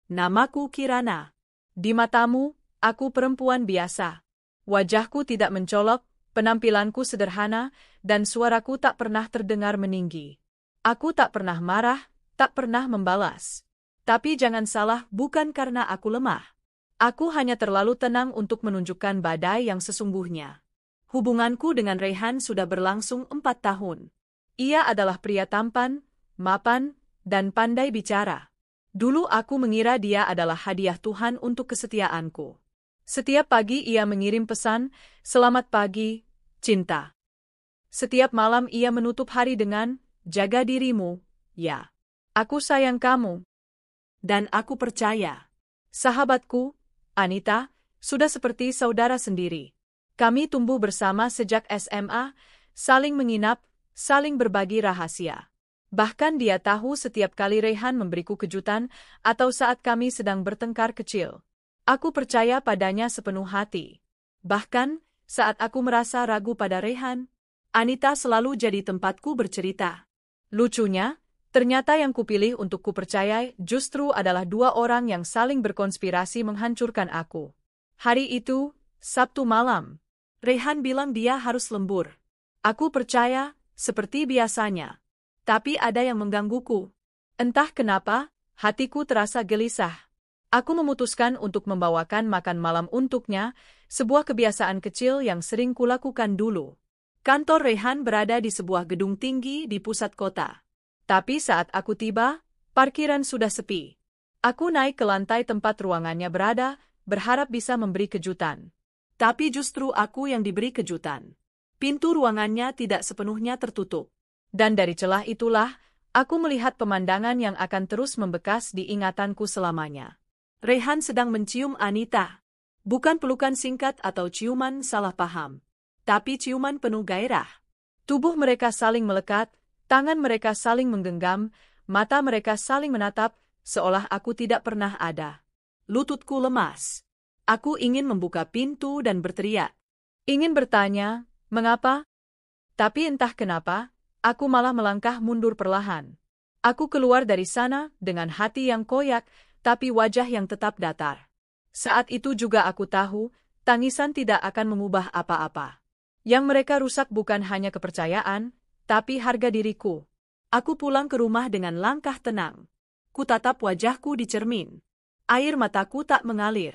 namaku Kirana. Di matamu, aku perempuan biasa. Wajahku tidak mencolok, penampilanku sederhana, dan suaraku tak pernah terdengar meninggi. Aku tak pernah marah, tak pernah membalas. Tapi jangan salah, bukan karena aku lemah. Aku hanya terlalu tenang untuk menunjukkan badai yang sesungguhnya. Hubunganku dengan Raihan sudah berlangsung 4 tahun. Ia adalah pria tampan, mapan, dan pandai bicara. Dulu aku mengira dia adalah hadiah Tuhan untuk kesetiaanku. Setiap pagi ia mengirim pesan, "Selamat pagi, cinta." Setiap malam ia menutup hari dengan, "Jaga dirimu, ya. Aku sayang kamu." Dan aku percaya. Sahabatku, Anita, sudah seperti saudara sendiri. Kami tumbuh bersama sejak SMA, saling menginap, saling berbagi rahasia. Bahkan dia tahu setiap kali Raihan memberiku kejutan atau saat kami sedang bertengkar kecil. Aku percaya padanya sepenuh hati. Bahkan, saat aku merasa ragu pada Raihan, Anita selalu jadi tempatku bercerita. Lucunya, ternyata yang kupilih untuk kupercayai justru adalah 2 orang yang saling berkonspirasi menghancurkan aku. Hari itu, Sabtu malam, Raihan bilang dia harus lembur. Aku percaya, seperti biasanya. Tapi ada yang menggangguku. Entah kenapa, hatiku terasa gelisah. Aku memutuskan untuk membawakan makan malam untuknya, sebuah kebiasaan kecil yang sering kulakukan dulu. Kantor Raihan berada di sebuah gedung tinggi di pusat kota. Tapi saat aku tiba, parkiran sudah sepi. Aku naik ke lantai tempat ruangannya berada, berharap bisa memberi kejutan. Tapi justru aku yang diberi kejutan. Pintu ruangannya tidak sepenuhnya tertutup. Dan dari celah itulah, aku melihat pemandangan yang akan terus membekas di ingatanku selamanya. Raihan sedang mencium Anita. Bukan pelukan singkat atau ciuman salah paham. Tapi ciuman penuh gairah. Tubuh mereka saling melekat, tangan mereka saling menggenggam, mata mereka saling menatap, seolah aku tidak pernah ada. Lututku lemas. Aku ingin membuka pintu dan berteriak. Ingin bertanya, mengapa? Tapi entah kenapa, aku malah melangkah mundur perlahan. Aku keluar dari sana dengan hati yang koyak, tapi wajah yang tetap datar. Saat itu juga aku tahu, tangisan tidak akan mengubah apa-apa. Yang mereka rusak bukan hanya kepercayaan, tapi harga diriku. Aku pulang ke rumah dengan langkah tenang. Kutatap wajahku di cermin. Air mataku tak mengalir.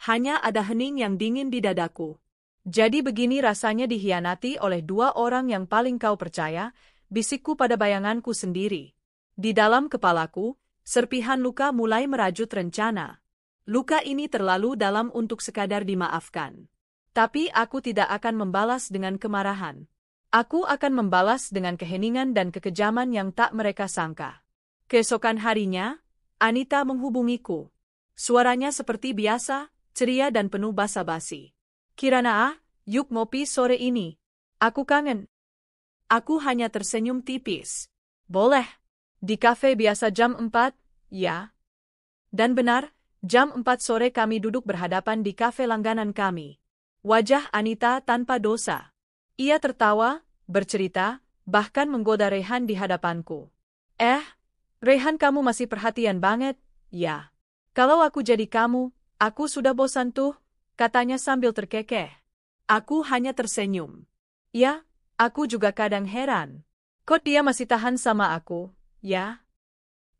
Hanya ada hening yang dingin di dadaku. Jadi begini rasanya dikhianati oleh 2 orang yang paling kau percaya, bisikku pada bayanganku sendiri. Di dalam kepalaku, serpihan luka mulai merajut rencana. Luka ini terlalu dalam untuk sekadar dimaafkan. Tapi aku tidak akan membalas dengan kemarahan. Aku akan membalas dengan keheningan dan kekejaman yang tak mereka sangka. Keesokan harinya, Anita menghubungiku. Suaranya seperti biasa, ceria dan penuh basa-basi. "Kirana, yuk ngopi sore ini. Aku kangen." Aku hanya tersenyum tipis. "Boleh. Di kafe biasa jam 4, ya?" Dan benar, jam 4 sore kami duduk berhadapan di kafe langganan kami. Wajah Anita tanpa dosa. Ia tertawa, bercerita, bahkan menggoda Raihan di hadapanku. Raihan kamu masih perhatian banget, ya? Kalau aku jadi kamu, aku sudah bosan tuh, katanya sambil terkekeh. Aku hanya tersenyum. Ya, aku juga kadang heran. Kok dia masih tahan sama aku, ya?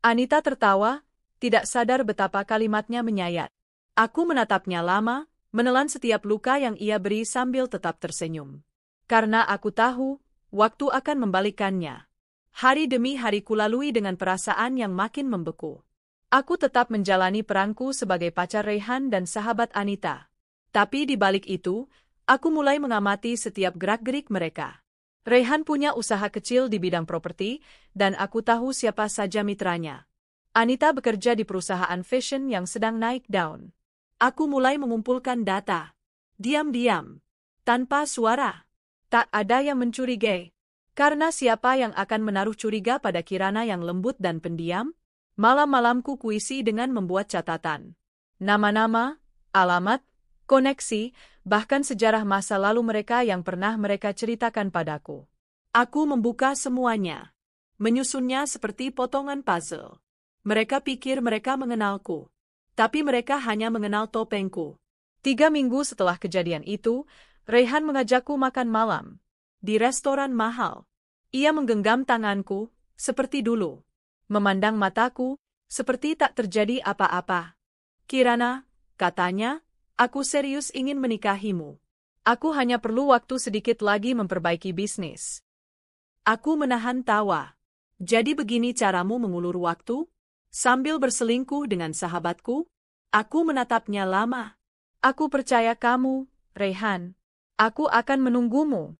Anita tertawa, tidak sadar betapa kalimatnya menyayat. Aku menatapnya lama, menelan setiap luka yang ia beri sambil tetap tersenyum. Karena aku tahu, waktu akan membalikkannya. Hari demi hari kulalui dengan perasaan yang makin membeku. Aku tetap menjalani peranku sebagai pacar Raihan dan sahabat Anita. Tapi di balik itu, aku mulai mengamati setiap gerak-gerik mereka. Raihan punya usaha kecil di bidang properti, dan aku tahu siapa saja mitranya. Anita bekerja di perusahaan fashion yang sedang naik daun. Aku mulai mengumpulkan data. Diam-diam. Tanpa suara. Tak ada yang mencurigai. Karena siapa yang akan menaruh curiga pada Kirana yang lembut dan pendiam? Malam-malamku kuisi dengan membuat catatan. Nama-nama, alamat, koneksi, bahkan sejarah masa lalu mereka yang pernah mereka ceritakan padaku. Aku membuka semuanya. Menyusunnya seperti potongan puzzle. Mereka pikir mereka mengenalku. tapi mereka hanya mengenal topengku. 3 minggu setelah kejadian itu, Raihan mengajakku makan malam di restoran mahal. Ia menggenggam tanganku, seperti dulu. Memandang mataku, seperti tak terjadi apa-apa. Kirana, katanya, aku serius ingin menikahimu. Aku hanya perlu waktu sedikit lagi memperbaiki bisnis. Aku menahan tawa. Jadi begini caramu mengulur waktu? Sambil berselingkuh dengan sahabatku? Aku menatapnya lama. Aku percaya kamu, Raihan. Aku akan menunggumu.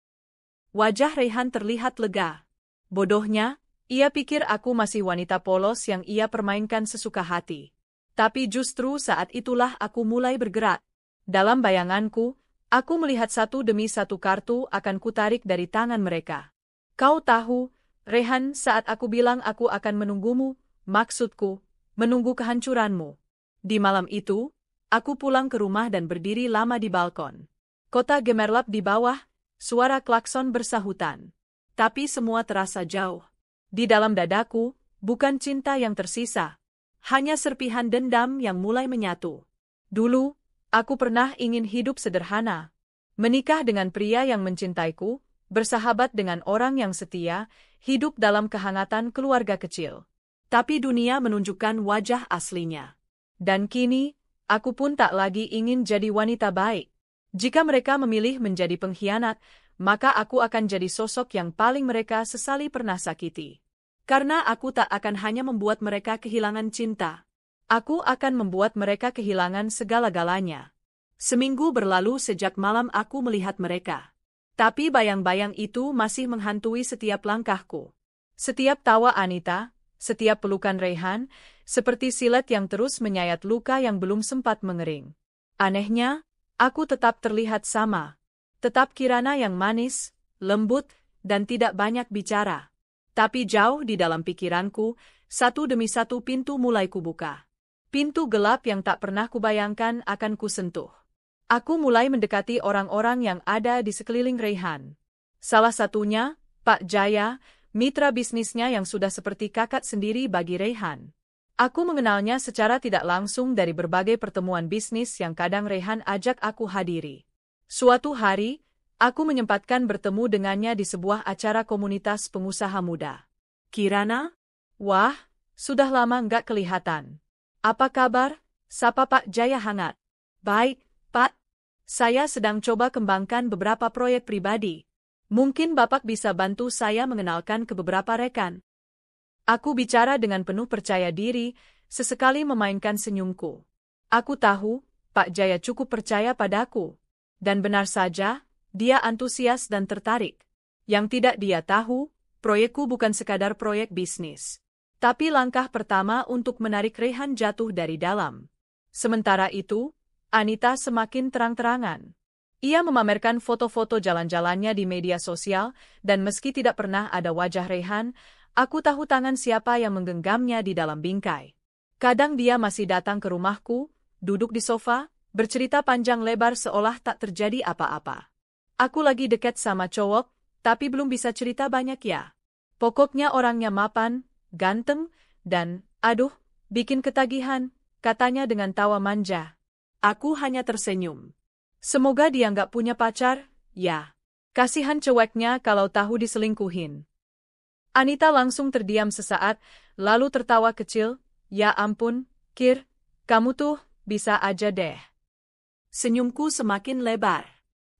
Wajah Raihan terlihat lega. Bodohnya, ia pikir aku masih wanita polos yang ia permainkan sesuka hati. Tapi justru saat itulah aku mulai bergerak. Dalam bayanganku, aku melihat satu demi satu kartu akan kutarik dari tangan mereka. Kau tahu, Raihan, saat aku bilang aku akan menunggumu, maksudku, menunggu kehancuranmu. Di malam itu, aku pulang ke rumah dan berdiri lama di balkon. Kota gemerlap di bawah, suara klakson bersahutan. Tapi semua terasa jauh. Di dalam dadaku, bukan cinta yang tersisa. Hanya serpihan dendam yang mulai menyatu. Dulu, aku pernah ingin hidup sederhana. Menikah dengan pria yang mencintaiku, bersahabat dengan orang yang setia, hidup dalam kehangatan keluarga kecil. Tapi dunia menunjukkan wajah aslinya. Dan kini, aku pun tak lagi ingin jadi wanita baik. Jika mereka memilih menjadi pengkhianat, maka aku akan jadi sosok yang paling mereka sesali pernah sakiti. Karena aku tak akan hanya membuat mereka kehilangan cinta. Aku akan membuat mereka kehilangan segala-galanya. Seminggu berlalu sejak malam aku melihat mereka. Tapi bayang-bayang itu masih menghantui setiap langkahku. Setiap tawa Anita, setiap pelukan Raihan, seperti silet yang terus menyayat luka yang belum sempat mengering. Anehnya, aku tetap terlihat sama. Tetap Kirana yang manis, lembut, dan tidak banyak bicara. Tapi jauh di dalam pikiranku, satu demi satu pintu mulai kubuka. Pintu gelap yang tak pernah kubayangkan akan kusentuh. Aku mulai mendekati orang-orang yang ada di sekeliling Raihan. Salah satunya, Pak Jaya, mitra bisnisnya yang sudah seperti kakak sendiri bagi Raihan. Aku mengenalnya secara tidak langsung dari berbagai pertemuan bisnis yang kadang Raihan ajak aku hadiri. Suatu hari, aku menyempatkan bertemu dengannya di sebuah acara komunitas pengusaha muda. Kirana? Wah, sudah lama nggak kelihatan. Apa kabar? Sapa Pak Jaya hangat. Baik, Pak. Saya sedang coba kembangkan beberapa proyek pribadi. Mungkin Bapak bisa bantu saya mengenalkan ke beberapa rekan. Aku bicara dengan penuh percaya diri, sesekali memainkan senyumku. Aku tahu, Pak Jaya cukup percaya padaku. Dan benar saja, dia antusias dan tertarik. Yang tidak dia tahu, proyekku bukan sekadar proyek bisnis. Tapi langkah pertama untuk menarik Raihan jatuh dari dalam. Sementara itu, Anita semakin terang-terangan. Ia memamerkan foto-foto jalan-jalannya di media sosial, dan meski tidak pernah ada wajah Raihan, aku tahu tangan siapa yang menggenggamnya di dalam bingkai. Kadang dia masih datang ke rumahku, duduk di sofa, bercerita panjang lebar seolah tak terjadi apa-apa. Aku lagi dekat sama cowok, tapi belum bisa cerita banyak ya. Pokoknya orangnya mapan, ganteng, dan, aduh, bikin ketagihan, katanya dengan tawa manja. Aku hanya tersenyum. Semoga dia nggak punya pacar, ya. Kasihan ceweknya kalau tahu diselingkuhin. Anita langsung terdiam sesaat, lalu tertawa kecil, ya ampun, Kir, kamu tuh, bisa aja deh. Senyumku semakin lebar.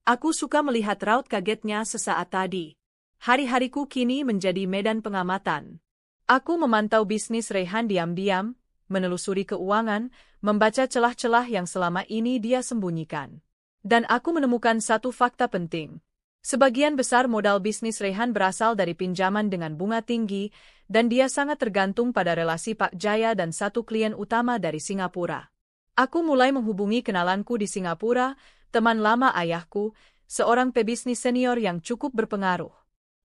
Aku suka melihat raut kagetnya sesaat tadi. Hari-hariku kini menjadi medan pengamatan. Aku memantau bisnis Raihan diam-diam, menelusuri keuangan, membaca celah-celah yang selama ini dia sembunyikan. Dan aku menemukan satu fakta penting. Sebagian besar modal bisnis Raihan berasal dari pinjaman dengan bunga tinggi, dan dia sangat tergantung pada relasi Pak Jaya dan satu klien utama dari Singapura. Aku mulai menghubungi kenalanku di Singapura, teman lama ayahku, seorang pebisnis senior yang cukup berpengaruh.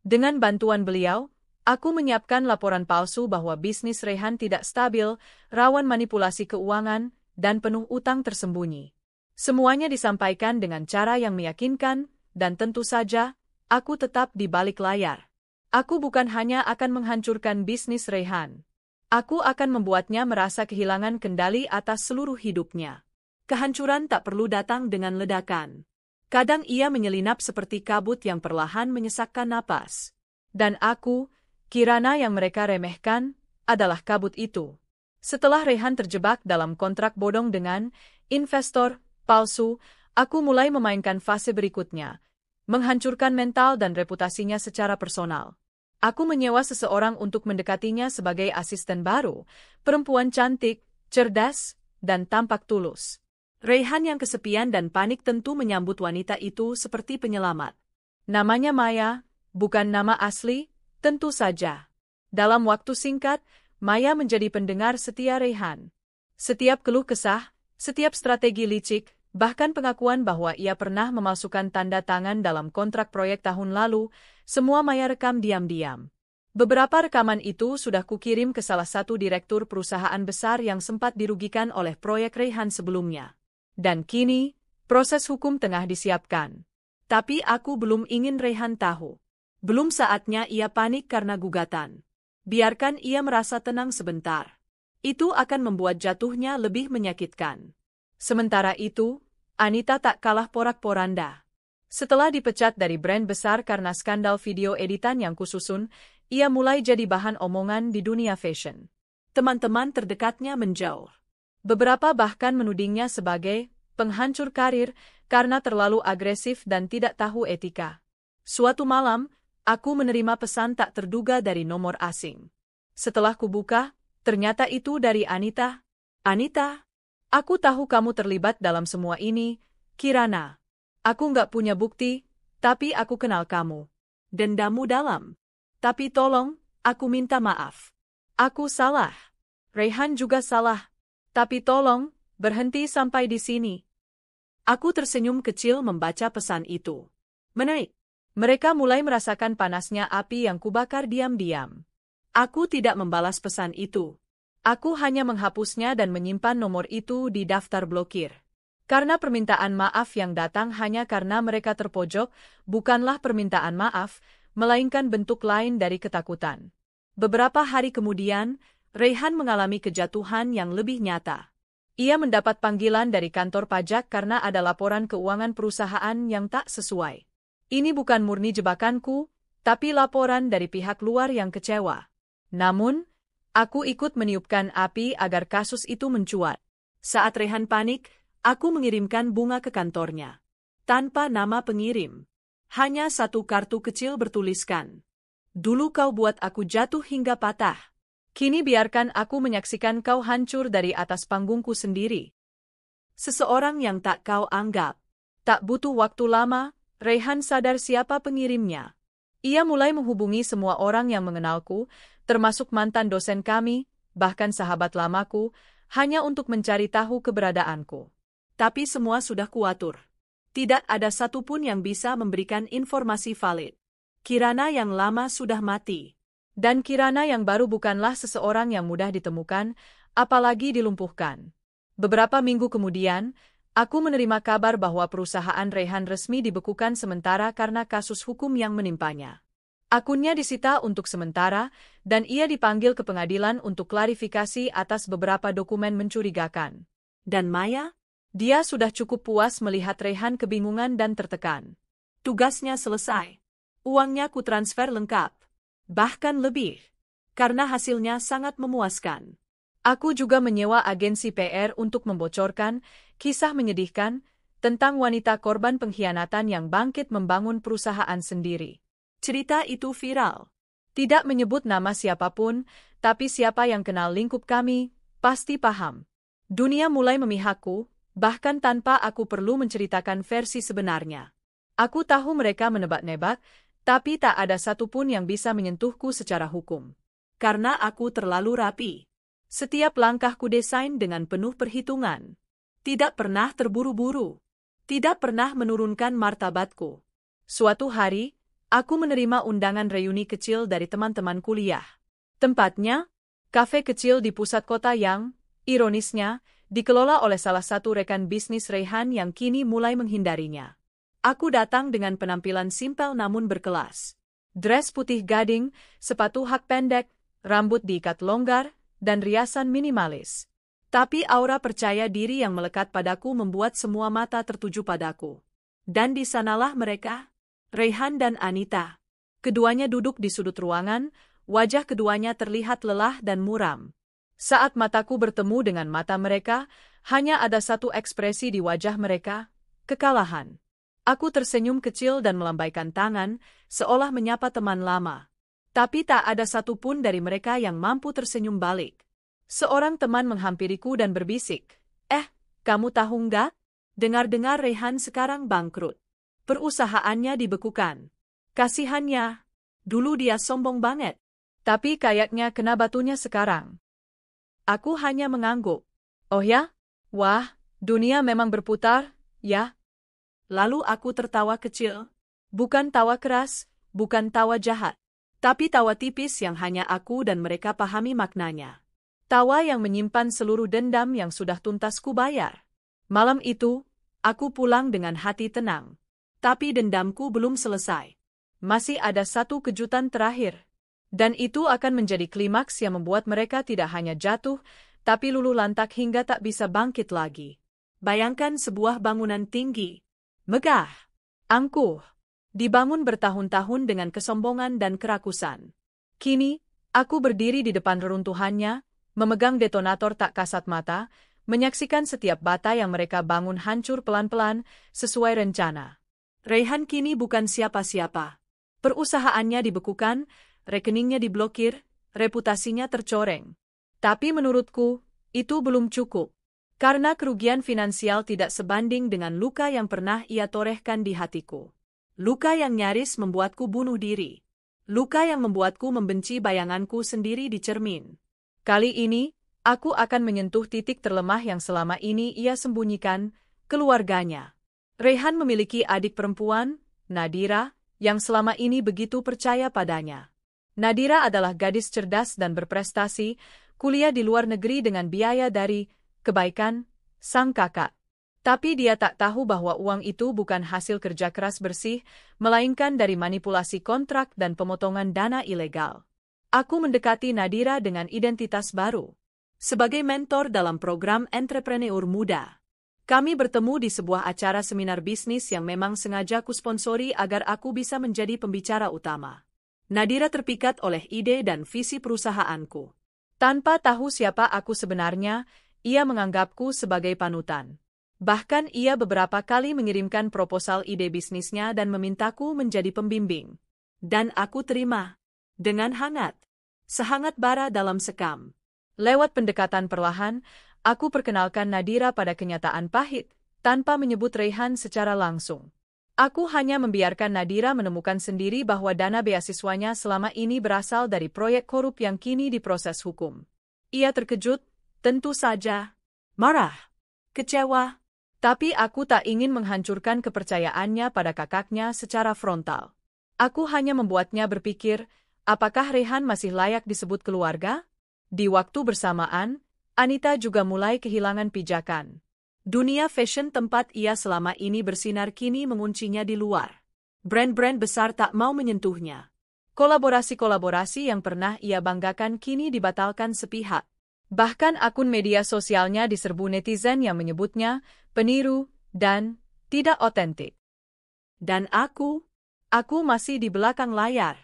Dengan bantuan beliau, aku menyiapkan laporan palsu bahwa bisnis Raihan tidak stabil, rawan manipulasi keuangan, dan penuh utang tersembunyi. Semuanya disampaikan dengan cara yang meyakinkan, dan tentu saja, aku tetap di balik layar. Aku bukan hanya akan menghancurkan bisnis Raihan. Aku akan membuatnya merasa kehilangan kendali atas seluruh hidupnya. Kehancuran tak perlu datang dengan ledakan. Kadang ia menyelinap seperti kabut yang perlahan menyesakkan napas. Dan aku, Kirana yang mereka remehkan, adalah kabut itu. Setelah Rehan terjebak dalam kontrak bodong dengan investor palsu, aku mulai memainkan fase berikutnya, menghancurkan mental dan reputasinya secara personal. Aku menyewa seseorang untuk mendekatinya sebagai asisten baru, perempuan cantik, cerdas, dan tampak tulus. Rehan yang kesepian dan panik tentu menyambut wanita itu seperti penyelamat. Namanya Maya, bukan nama asli, tentu saja. Dalam waktu singkat, Maya menjadi pendengar setia Rehan. Setiap keluh kesah, setiap strategi licik, bahkan pengakuan bahwa ia pernah memalsukan tanda tangan dalam kontrak proyek tahun lalu, semua Maya rekam diam-diam. Beberapa rekaman itu sudah kukirim ke salah satu direktur perusahaan besar yang sempat dirugikan oleh proyek Rehan sebelumnya. Dan kini, proses hukum tengah disiapkan. Tapi aku belum ingin Rehan tahu. Belum saatnya ia panik karena gugatan. Biarkan ia merasa tenang sebentar. Itu akan membuat jatuhnya lebih menyakitkan. Sementara itu, Anita tak kalah porak-poranda. Setelah dipecat dari brand besar karena skandal video editan yang kususun, ia mulai jadi bahan omongan di dunia fashion. Teman-teman terdekatnya menjauh. Beberapa bahkan menudingnya sebagai penghancur karir karena terlalu agresif dan tidak tahu etika. Suatu malam, aku menerima pesan tak terduga dari nomor asing. Setelah kubuka, ternyata itu dari Anita. Anita, aku tahu kamu terlibat dalam semua ini, Kirana. Aku nggak punya bukti, tapi aku kenal kamu. Dendamu dalam. Tapi tolong, aku minta maaf. Aku salah. Rehan juga salah. Tapi tolong, berhenti sampai di sini. Aku tersenyum kecil membaca pesan itu. Menarik. Mereka mulai merasakan panasnya api yang kubakar diam-diam. Aku tidak membalas pesan itu. Aku hanya menghapusnya dan menyimpan nomor itu di daftar blokir. Karena permintaan maaf yang datang hanya karena mereka terpojok, bukanlah permintaan maaf, melainkan bentuk lain dari ketakutan. Beberapa hari kemudian, Rehan mengalami kejatuhan yang lebih nyata. Ia mendapat panggilan dari kantor pajak karena ada laporan keuangan perusahaan yang tak sesuai. Ini bukan murni jebakanku, tapi laporan dari pihak luar yang kecewa. Namun, aku ikut meniupkan api agar kasus itu mencuat. Saat Rehan panik, aku mengirimkan bunga ke kantornya. Tanpa nama pengirim. Hanya satu kartu kecil bertuliskan. Dulu kau buat aku jatuh hingga patah. Kini biarkan aku menyaksikan kau hancur dari atas panggungku sendiri. Seseorang yang tak kau anggap. Tak butuh waktu lama, Rehan sadar siapa pengirimnya. Ia mulai menghubungi semua orang yang mengenalku, termasuk mantan dosen kami, bahkan sahabat lamaku, hanya untuk mencari tahu keberadaanku. Tapi semua sudah kuatur. Tidak ada satupun yang bisa memberikan informasi valid. Kirana yang lama sudah mati. Dan Kirana yang baru bukanlah seseorang yang mudah ditemukan, apalagi dilumpuhkan. Beberapa minggu kemudian, aku menerima kabar bahwa perusahaan Rehan resmi dibekukan sementara karena kasus hukum yang menimpanya. Akunnya disita untuk sementara, dan ia dipanggil ke pengadilan untuk klarifikasi atas beberapa dokumen mencurigakan. Dan Maya? Dia sudah cukup puas melihat Rehan kebingungan dan tertekan. Tugasnya selesai. Uangnya kutransfer lengkap. Bahkan lebih. Karena hasilnya sangat memuaskan. Aku juga menyewa agensi PR untuk membocorkan kisah menyedihkan tentang wanita korban pengkhianatan yang bangkit membangun perusahaan sendiri. Cerita itu viral. Tidak menyebut nama siapapun, tapi siapa yang kenal lingkup kami, pasti paham. Dunia mulai memihakku, bahkan tanpa aku perlu menceritakan versi sebenarnya. Aku tahu mereka menebak-nebak, tapi tak ada satupun yang bisa menyentuhku secara hukum. Karena aku terlalu rapi. Setiap langkahku desain dengan penuh perhitungan. Tidak pernah terburu-buru. Tidak pernah menurunkan martabatku. Suatu hari, aku menerima undangan reuni kecil dari teman-teman kuliah. Tempatnya, kafe kecil di pusat kota yang, ironisnya, dikelola oleh salah satu rekan bisnis Rehan yang kini mulai menghindarinya. Aku datang dengan penampilan simpel namun berkelas. Dress putih gading, sepatu hak pendek, rambut diikat longgar, dan riasan minimalis. Tapi aura percaya diri yang melekat padaku membuat semua mata tertuju padaku. Dan di sanalah mereka, Raihan dan Anita. Keduanya duduk di sudut ruangan, wajah keduanya terlihat lelah dan muram. Saat mataku bertemu dengan mata mereka, hanya ada satu ekspresi di wajah mereka, kekalahan. Aku tersenyum kecil dan melambaikan tangan, seolah menyapa teman lama. Tapi tak ada satupun dari mereka yang mampu tersenyum balik. Seorang teman menghampiriku dan berbisik, kamu tahu nggak? Dengar-dengar Raihan sekarang bangkrut. Perusahaannya dibekukan. Kasihannya. Dulu dia sombong banget. Tapi kayaknya kena batunya sekarang. Aku hanya mengangguk. Oh ya? Wah, dunia memang berputar, ya? Lalu aku tertawa kecil. Bukan tawa keras, bukan tawa jahat. Tapi tawa tipis yang hanya aku dan mereka pahami maknanya. Tawa yang menyimpan seluruh dendam yang sudah tuntas kubayar. Malam itu, aku pulang dengan hati tenang. Tapi dendamku belum selesai. Masih ada satu kejutan terakhir. Dan itu akan menjadi klimaks yang membuat mereka tidak hanya jatuh, tapi luluh lantak hingga tak bisa bangkit lagi. Bayangkan sebuah bangunan tinggi, megah, angkuh, dibangun bertahun-tahun dengan kesombongan dan kerakusan. Kini, aku berdiri di depan reruntuhannya, memegang detonator tak kasat mata, menyaksikan setiap bata yang mereka bangun hancur pelan-pelan, sesuai rencana. Raihan kini bukan siapa-siapa. Perusahaannya dibekukan, rekeningnya diblokir, reputasinya tercoreng. Tapi menurutku, itu belum cukup. Karena kerugian finansial tidak sebanding dengan luka yang pernah ia torehkan di hatiku. Luka yang nyaris membuatku bunuh diri. Luka yang membuatku membenci bayanganku sendiri di cermin. Kali ini, aku akan menyentuh titik terlemah yang selama ini ia sembunyikan, keluarganya. Raihan memiliki adik perempuan, Nadira, yang selama ini begitu percaya padanya. Nadira adalah gadis cerdas dan berprestasi, kuliah di luar negeri dengan biaya dari kebaikan sang kakak. Tapi dia tak tahu bahwa uang itu bukan hasil kerja keras bersih, melainkan dari manipulasi kontrak dan pemotongan dana ilegal. Aku mendekati Nadira dengan identitas baru. Sebagai mentor dalam program Entrepreneur Muda. Kami bertemu di sebuah acara seminar bisnis yang memang sengaja kusponsori agar aku bisa menjadi pembicara utama. Nadira terpikat oleh ide dan visi perusahaanku. Tanpa tahu siapa aku sebenarnya, ia menganggapku sebagai panutan. Bahkan ia beberapa kali mengirimkan proposal ide bisnisnya dan memintaku menjadi pembimbing. Dan aku terima. Dengan hangat. Sehangat bara dalam sekam. Lewat pendekatan perlahan, aku perkenalkan Nadira pada kenyataan pahit, tanpa menyebut Raihan secara langsung. Aku hanya membiarkan Nadira menemukan sendiri bahwa dana beasiswanya selama ini berasal dari proyek korup yang kini diproses hukum. Ia terkejut, tentu saja, marah, kecewa, tapi aku tak ingin menghancurkan kepercayaannya pada kakaknya secara frontal. Aku hanya membuatnya berpikir, apakah Raihan masih layak disebut keluarga? Di waktu bersamaan, Anita juga mulai kehilangan pijakan. Dunia fashion tempat ia selama ini bersinar kini menguncinya di luar. Brand-brand besar tak mau menyentuhnya. Kolaborasi-kolaborasi yang pernah ia banggakan kini dibatalkan sepihak. Bahkan akun media sosialnya diserbu netizen yang menyebutnya peniru dan tidak otentik. Dan aku masih di belakang layar,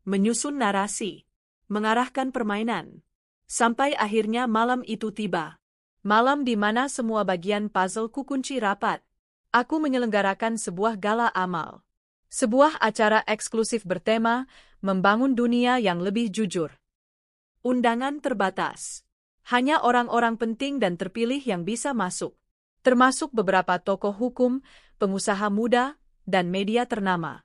menyusun narasi, mengarahkan permainan. Sampai akhirnya malam itu tiba. Malam di mana semua bagian puzzle kukunci rapat. Aku menyelenggarakan sebuah gala amal. Sebuah acara eksklusif bertema, membangun dunia yang lebih jujur. Undangan terbatas. Hanya orang-orang penting dan terpilih yang bisa masuk. Termasuk beberapa tokoh hukum, pengusaha muda, dan media ternama.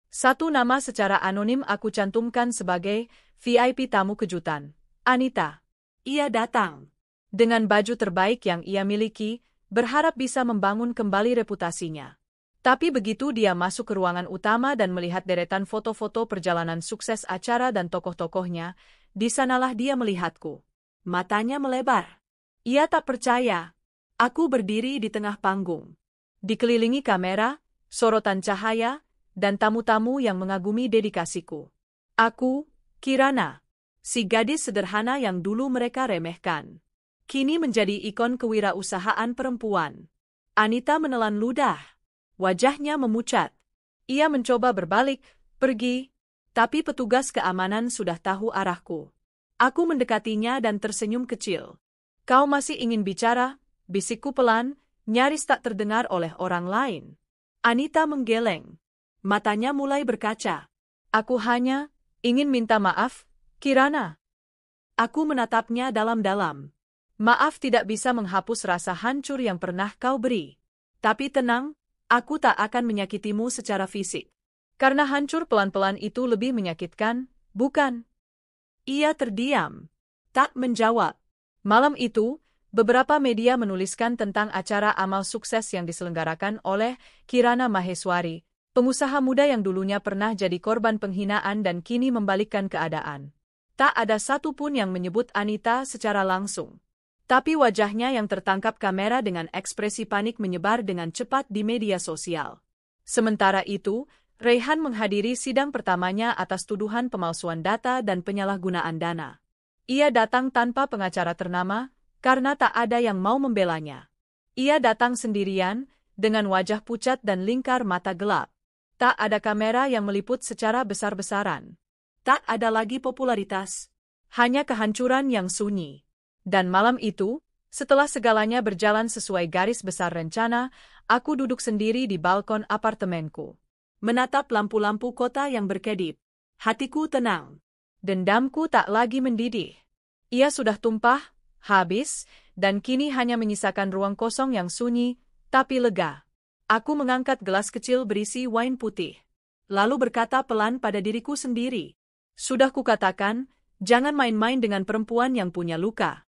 Satu nama secara anonim aku cantumkan sebagai VIP tamu kejutan. Anita. Ia datang. Dengan baju terbaik yang ia miliki, berharap bisa membangun kembali reputasinya. Tapi begitu dia masuk ke ruangan utama dan melihat deretan foto-foto perjalanan sukses acara dan tokoh-tokohnya, di sanalah dia melihatku. Matanya melebar. Ia tak percaya. Aku berdiri di tengah panggung. Dikelilingi kamera, sorotan cahaya, dan tamu-tamu yang mengagumi dedikasiku. Aku, Kirana. Si gadis sederhana yang dulu mereka remehkan. Kini menjadi ikon kewirausahaan perempuan. Anita menelan ludah. Wajahnya memucat. Ia mencoba berbalik, pergi, tapi petugas keamanan sudah tahu arahku. Aku mendekatinya dan tersenyum kecil. Kau masih ingin bicara? Bisikku pelan, nyaris tak terdengar oleh orang lain. Anita menggeleng. Matanya mulai berkaca. Aku hanya ingin minta maaf, Kirana. Aku menatapnya dalam-dalam. Maaf tidak bisa menghapus rasa hancur yang pernah kau beri. Tapi tenang, aku tak akan menyakitimu secara fisik. Karena hancur pelan-pelan itu lebih menyakitkan, bukan? Ia terdiam. Tak menjawab. Malam itu, beberapa media menuliskan tentang acara amal sukses yang diselenggarakan oleh Kirana Maheswari, pengusaha muda yang dulunya pernah jadi korban penghinaan dan kini membalikkan keadaan. Tak ada satupun yang menyebut Anita secara langsung. Tapi wajahnya yang tertangkap kamera dengan ekspresi panik menyebar dengan cepat di media sosial. Sementara itu, Raihan menghadiri sidang pertamanya atas tuduhan pemalsuan data dan penyalahgunaan dana. Ia datang tanpa pengacara ternama, karena tak ada yang mau membelanya. Ia datang sendirian, dengan wajah pucat dan lingkar mata gelap. Tak ada kamera yang meliput secara besar-besaran. Tak ada lagi popularitas. Hanya kehancuran yang sunyi. Dan malam itu, setelah segalanya berjalan sesuai garis besar rencana, aku duduk sendiri di balkon apartemenku. Menatap lampu-lampu kota yang berkedip. Hatiku tenang. Dendamku tak lagi mendidih. Ia sudah tumpah, habis, dan kini hanya menyisakan ruang kosong yang sunyi, tapi lega. Aku mengangkat gelas kecil berisi wine putih. Lalu berkata pelan pada diriku sendiri. Sudah kukatakan, jangan main-main dengan perempuan yang punya luka.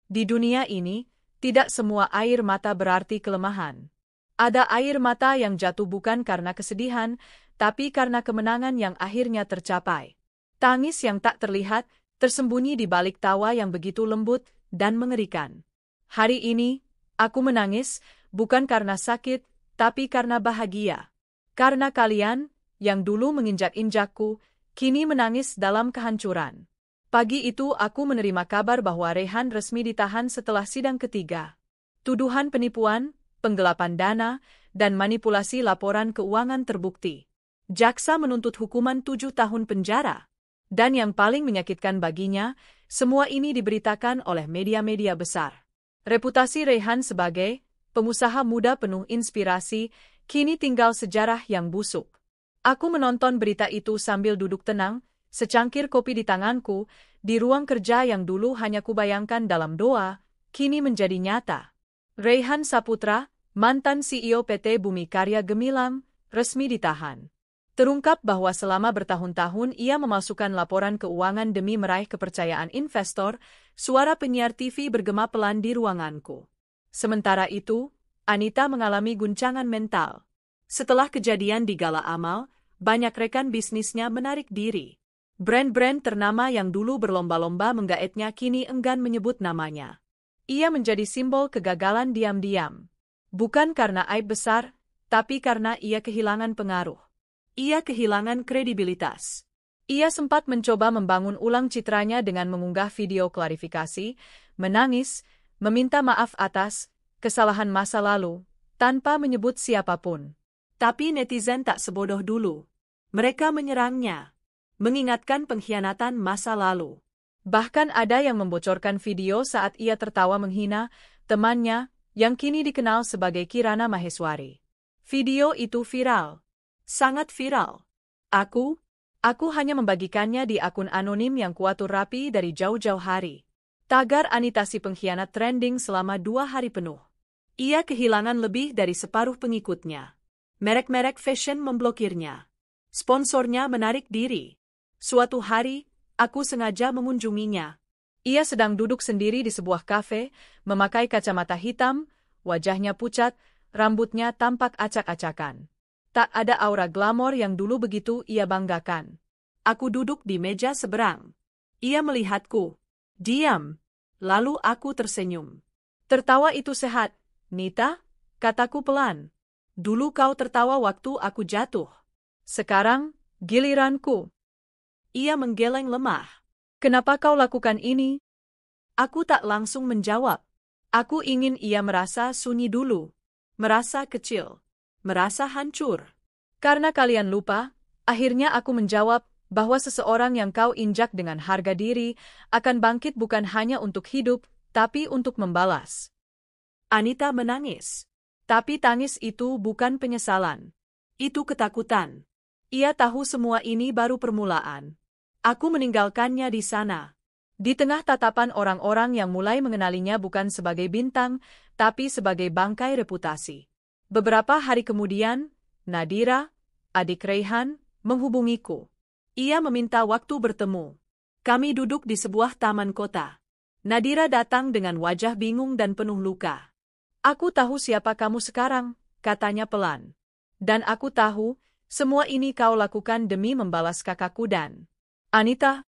Di dunia ini, tidak semua air mata berarti kelemahan. Ada air mata yang jatuh bukan karena kesedihan, tapi karena kemenangan yang akhirnya tercapai. Tangis yang tak terlihat, tersembunyi di balik tawa yang begitu lembut dan mengerikan. Hari ini, aku menangis, bukan karena sakit, tapi karena bahagia. Karena kalian, yang dulu menginjak-injakku, kini menangis dalam kehancuran. Pagi itu aku menerima kabar bahwa Raihan resmi ditahan setelah sidang ketiga. Tuduhan penipuan, penggelapan dana, dan manipulasi laporan keuangan terbukti. Jaksa menuntut hukuman 7 tahun penjara. Dan yang paling menyakitkan baginya, semua ini diberitakan oleh media-media besar. Reputasi Raihan sebagai pengusaha muda penuh inspirasi, kini tinggal sejarah yang busuk. Aku menonton berita itu sambil duduk tenang, secangkir kopi di tanganku, di ruang kerja yang dulu hanya kubayangkan dalam doa, kini menjadi nyata. Raihan Saputra, mantan CEO PT Bumi Karya Gemilang, resmi ditahan. Terungkap bahwa selama bertahun-tahun ia memasukkan laporan keuangan demi meraih kepercayaan investor, suara penyiar TV bergema pelan di ruanganku. Sementara itu, Anita mengalami guncangan mental. Setelah kejadian di Gala Amal, banyak rekan bisnisnya menarik diri. Brand-brand ternama yang dulu berlomba-lomba menggaetnya kini enggan menyebut namanya. Ia menjadi simbol kegagalan diam-diam. Bukan karena aib besar, tapi karena ia kehilangan pengaruh. Ia kehilangan kredibilitas. Ia sempat mencoba membangun ulang citranya dengan mengunggah video klarifikasi, menangis, meminta maaf atas kesalahan masa lalu, tanpa menyebut siapapun. Tapi netizen tak sebodoh dulu. Mereka menyerangnya, mengingatkan pengkhianatan masa lalu. Bahkan ada yang membocorkan video saat ia tertawa menghina temannya yang kini dikenal sebagai Kirana Maheswari. Video itu viral. Sangat viral. Aku hanya membagikannya di akun anonim yang kuatur rapi dari jauh-jauh hari. Tagar Anita si pengkhianat trending selama 2 hari penuh. Ia kehilangan lebih dari separuh pengikutnya. Merek-merek fashion memblokirnya. Sponsornya menarik diri. Suatu hari, aku sengaja mengunjunginya. Ia sedang duduk sendiri di sebuah kafe, memakai kacamata hitam, wajahnya pucat, rambutnya tampak acak-acakan. Tak ada aura glamor yang dulu begitu ia banggakan. Aku duduk di meja seberang. Ia melihatku. Diam. Lalu aku tersenyum. Tertawa itu sehat, Nita, kataku pelan. Dulu kau tertawa waktu aku jatuh. Sekarang, giliranku. Ia menggeleng lemah. Kenapa kau lakukan ini? Aku tak langsung menjawab. Aku ingin ia merasa sunyi dulu. Merasa kecil. Merasa hancur. Karena kalian lupa, akhirnya aku menjawab bahwa seseorang yang kau injak dengan harga diri akan bangkit bukan hanya untuk hidup, tapi untuk membalas. Anita menangis. Tapi tangis itu bukan penyesalan. Itu ketakutan. Ia tahu semua ini baru permulaan. Aku meninggalkannya di sana. Di tengah tatapan orang-orang yang mulai mengenalinya bukan sebagai bintang, tapi sebagai bangkai reputasi. Beberapa hari kemudian, Nadira, adik Raihan, menghubungiku. Ia meminta waktu bertemu. Kami duduk di sebuah taman kota. Nadira datang dengan wajah bingung dan penuh luka. Aku tahu siapa kamu sekarang, katanya pelan. Dan aku tahu, semua ini kau lakukan demi membalas kakakku dan Anita.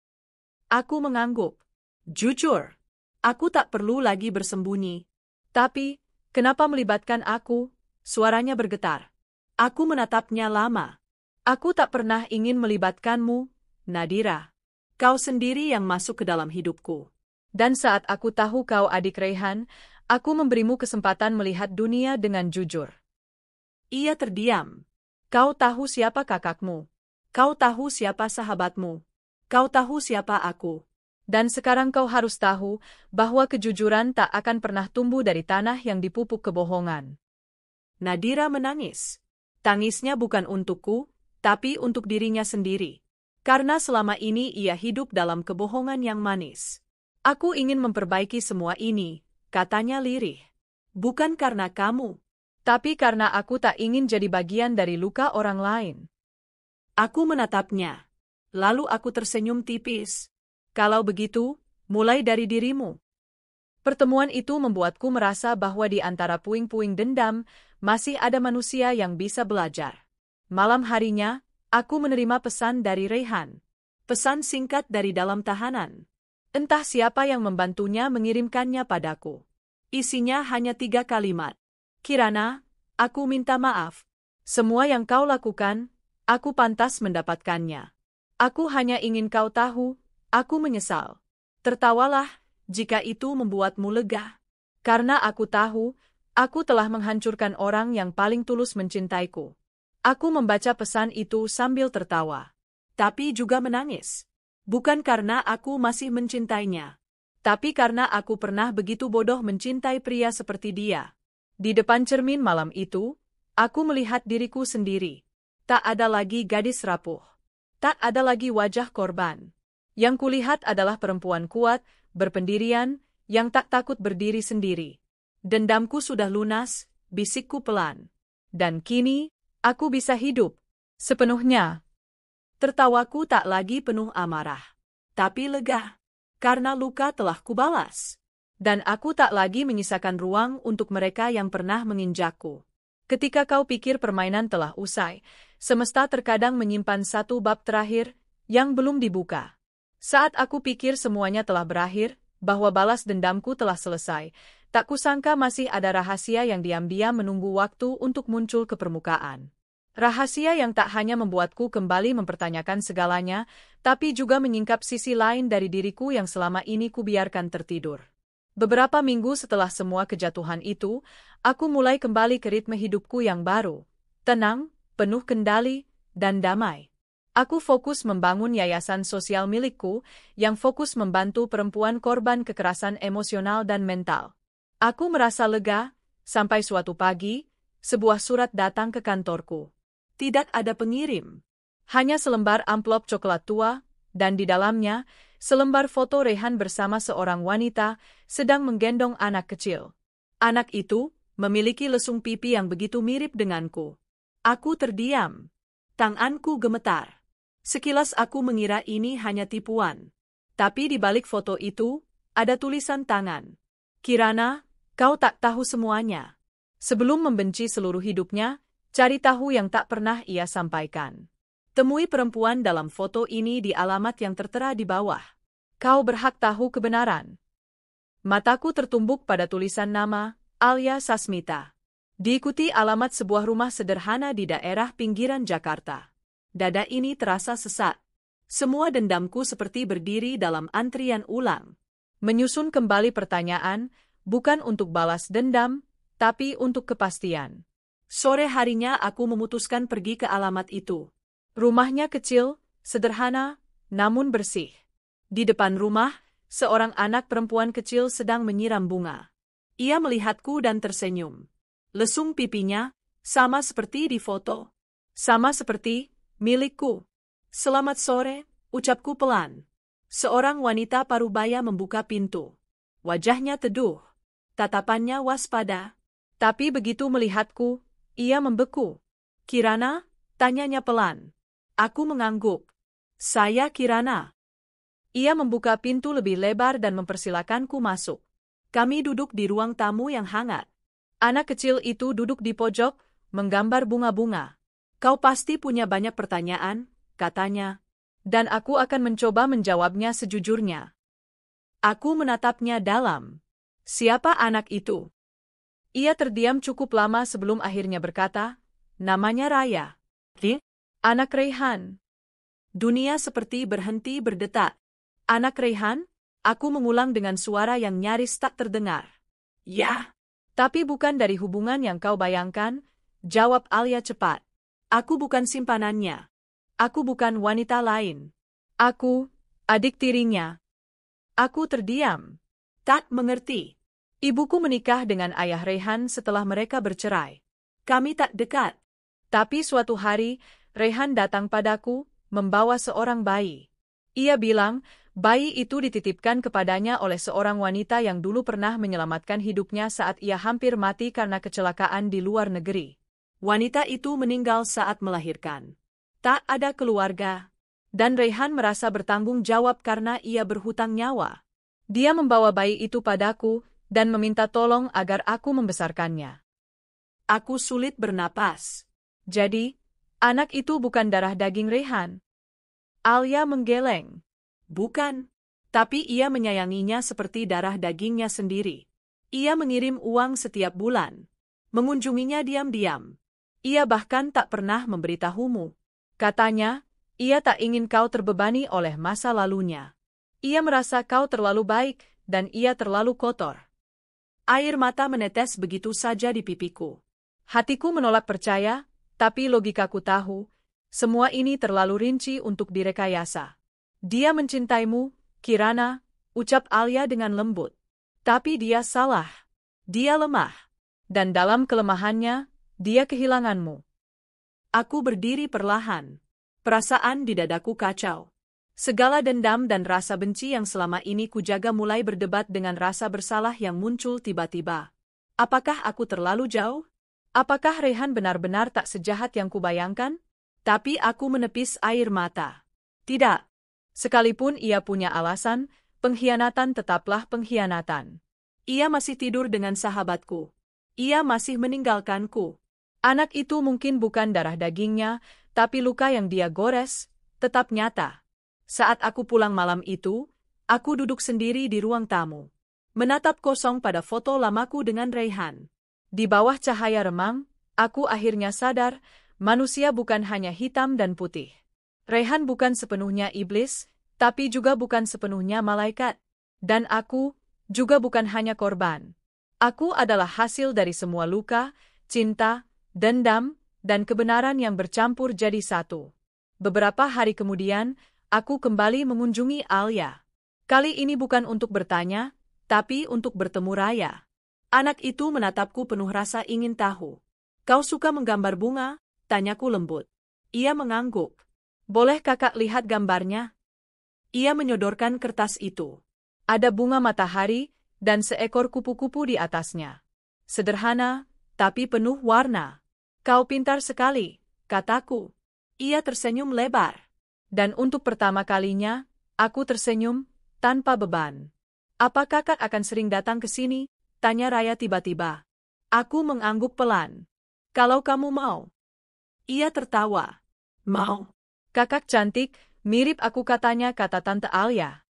Aku mengangguk. Jujur, aku tak perlu lagi bersembunyi. Tapi, kenapa melibatkan aku? Suaranya bergetar. Aku menatapnya lama. Aku tak pernah ingin melibatkanmu, Nadira. Kau sendiri yang masuk ke dalam hidupku. Dan saat aku tahu kau adik Raihan, aku memberimu kesempatan melihat dunia dengan jujur. Ia terdiam. Kau tahu siapa kakakmu. Kau tahu siapa sahabatmu. Kau tahu siapa aku. Dan sekarang kau harus tahu bahwa kejujuran tak akan pernah tumbuh dari tanah yang dipupuk kebohongan. Nadira menangis. Tangisnya bukan untukku, tapi untuk dirinya sendiri. Karena selama ini ia hidup dalam kebohongan yang manis. Aku ingin memperbaiki semua ini, katanya lirih. Bukan karena kamu, tapi karena aku tak ingin jadi bagian dari luka orang lain. Aku menatapnya. Lalu aku tersenyum tipis. Kalau begitu, mulai dari dirimu. Pertemuan itu membuatku merasa bahwa di antara puing-puing dendam, masih ada manusia yang bisa belajar. Malam harinya, aku menerima pesan dari Raihan. Pesan singkat dari dalam tahanan. Entah siapa yang membantunya mengirimkannya padaku. Isinya hanya 3 kalimat. Kirana, aku minta maaf. Semua yang kau lakukan, aku pantas mendapatkannya. Aku hanya ingin kau tahu, aku menyesal. Tertawalah, jika itu membuatmu lega. Karena aku tahu, aku telah menghancurkan orang yang paling tulus mencintaiku. Aku membaca pesan itu sambil tertawa. Tapi juga menangis. Bukan karena aku masih mencintainya. Tapi karena aku pernah begitu bodoh mencintai pria seperti dia. Di depan cermin malam itu, aku melihat diriku sendiri. Tak ada lagi gadis rapuh. Tak ada lagi wajah korban. Yang kulihat adalah perempuan kuat, berpendirian, yang tak takut berdiri sendiri. Dendamku sudah lunas, bisikku pelan. Dan kini, aku bisa hidup sepenuhnya. Tertawaku tak lagi penuh amarah, tapi lega. Karena luka telah kubalas. Dan aku tak lagi menyisakan ruang untuk mereka yang pernah menginjakku. Ketika kau pikir permainan telah usai, semesta terkadang menyimpan satu bab terakhir yang belum dibuka. Saat aku pikir semuanya telah berakhir, bahwa balas dendamku telah selesai, tak kusangka masih ada rahasia yang diam-diam menunggu waktu untuk muncul ke permukaan. Rahasia yang tak hanya membuatku kembali mempertanyakan segalanya, tapi juga menyingkap sisi lain dari diriku yang selama ini kubiarkan tertidur. Beberapa minggu setelah semua kejatuhan itu, aku mulai kembali ke ritme hidupku yang baru, tenang, penuh kendali, dan damai. Aku fokus membangun yayasan sosial milikku, yang fokus membantu perempuan korban kekerasan emosional dan mental. Aku merasa lega, sampai suatu pagi, sebuah surat datang ke kantorku. Tidak ada pengirim. Hanya selembar amplop coklat tua, dan di dalamnya, selembar foto Raihan bersama seorang wanita sedang menggendong anak kecil. Anak itu memiliki lesung pipi yang begitu mirip denganku. Aku terdiam. Tanganku gemetar. Sekilas aku mengira ini hanya tipuan. Tapi di balik foto itu, ada tulisan tangan. Kirana, kau tak tahu semuanya. Sebelum membenci seluruh hidupnya, cari tahu yang tak pernah ia sampaikan. Temui perempuan dalam foto ini di alamat yang tertera di bawah. Kau berhak tahu kebenaran. Mataku tertumbuk pada tulisan nama, Alia Sasmita. Diikuti alamat sebuah rumah sederhana di daerah pinggiran Jakarta. Dada ini terasa sesak. Semua dendamku seperti berdiri dalam antrian ulang. Menyusun kembali pertanyaan, bukan untuk balas dendam, tapi untuk kepastian. Sore harinya aku memutuskan pergi ke alamat itu. Rumahnya kecil, sederhana, namun bersih. Di depan rumah, seorang anak perempuan kecil sedang menyiram bunga. Ia melihatku dan tersenyum. Lesung pipinya, sama seperti di foto. Sama seperti milikku. Selamat sore, ucapku pelan. Seorang wanita parubaya membuka pintu. Wajahnya teduh. Tatapannya waspada. Tapi begitu melihatku, ia membeku. Kirana? Tanyanya pelan. Aku mengangguk. Saya Kirana. Ia membuka pintu lebih lebar dan mempersilakanku masuk. Kami duduk di ruang tamu yang hangat. Anak kecil itu duduk di pojok, menggambar bunga-bunga. Kau pasti punya banyak pertanyaan, katanya. Dan aku akan mencoba menjawabnya sejujurnya. Aku menatapnya dalam. Siapa anak itu? Ia terdiam cukup lama sebelum akhirnya berkata, namanya Raya. Anak Raihan. Dunia seperti berhenti berdetak. Anak Raihan? Aku mengulang dengan suara yang nyaris tak terdengar. Ya. Tapi bukan dari hubungan yang kau bayangkan, jawab Alia cepat. Aku bukan simpanannya. Aku bukan wanita lain. Aku, adik tirinya. Aku terdiam. Tak mengerti. Ibuku menikah dengan ayah Raihan setelah mereka bercerai. Kami tak dekat. Tapi suatu hari, Raihan datang padaku, membawa seorang bayi. Ia bilang, bayi itu dititipkan kepadanya oleh seorang wanita yang dulu pernah menyelamatkan hidupnya saat ia hampir mati karena kecelakaan di luar negeri. Wanita itu meninggal saat melahirkan. Tak ada keluarga. Dan Raihan merasa bertanggung jawab karena ia berhutang nyawa. Dia membawa bayi itu padaku dan meminta tolong agar aku membesarkannya. Aku sulit bernapas. Jadi, anak itu bukan darah daging Raihan. Alia menggeleng. Bukan. Tapi ia menyayanginya seperti darah dagingnya sendiri. Ia mengirim uang setiap bulan. Mengunjunginya diam-diam. Ia bahkan tak pernah memberitahumu. Katanya, ia tak ingin kau terbebani oleh masa lalunya. Ia merasa kau terlalu baik dan ia terlalu kotor. Air mata menetes begitu saja di pipiku. Hatiku menolak percaya, tapi logikaku tahu, semua ini terlalu rinci untuk direkayasa. Dia mencintaimu, Kirana, ucap Alia dengan lembut. Tapi dia salah. Dia lemah. Dan dalam kelemahannya, dia kehilanganmu. Aku berdiri perlahan. Perasaan di dadaku kacau. Segala dendam dan rasa benci yang selama ini kujaga mulai berdebat dengan rasa bersalah yang muncul tiba-tiba. Apakah aku terlalu jauh? Apakah Raihan benar-benar tak sejahat yang kubayangkan? Tapi aku menepis air mata. Tidak. Sekalipun ia punya alasan, pengkhianatan tetaplah pengkhianatan. Ia masih tidur dengan sahabatku. Ia masih meninggalkanku. Anak itu mungkin bukan darah dagingnya, tapi luka yang dia gores, tetap nyata. Saat aku pulang malam itu, aku duduk sendiri di ruang tamu. Menatap kosong pada foto lamaku dengan Raihan. Di bawah cahaya remang, aku akhirnya sadar, manusia bukan hanya hitam dan putih. Raihan bukan sepenuhnya iblis, tapi juga bukan sepenuhnya malaikat. Dan aku, juga bukan hanya korban. Aku adalah hasil dari semua luka, cinta, dendam, dan kebenaran yang bercampur jadi satu. Beberapa hari kemudian, aku kembali mengunjungi Alia. Kali ini bukan untuk bertanya, tapi untuk bertemu Raya. Anak itu menatapku penuh rasa ingin tahu. Kau suka menggambar bunga? Tanyaku lembut. Ia mengangguk. Boleh kakak lihat gambarnya? Ia menyodorkan kertas itu. Ada bunga matahari dan seekor kupu-kupu di atasnya. Sederhana, tapi penuh warna. Kau pintar sekali, kataku. Ia tersenyum lebar. Dan untuk pertama kalinya, aku tersenyum, tanpa beban. Apa kakak akan sering datang ke sini? Tanya Raya tiba-tiba. Aku mengangguk pelan. Kalau kamu mau. Ia tertawa. Mau. Kakak cantik, mirip aku katanya kata Tante Alia.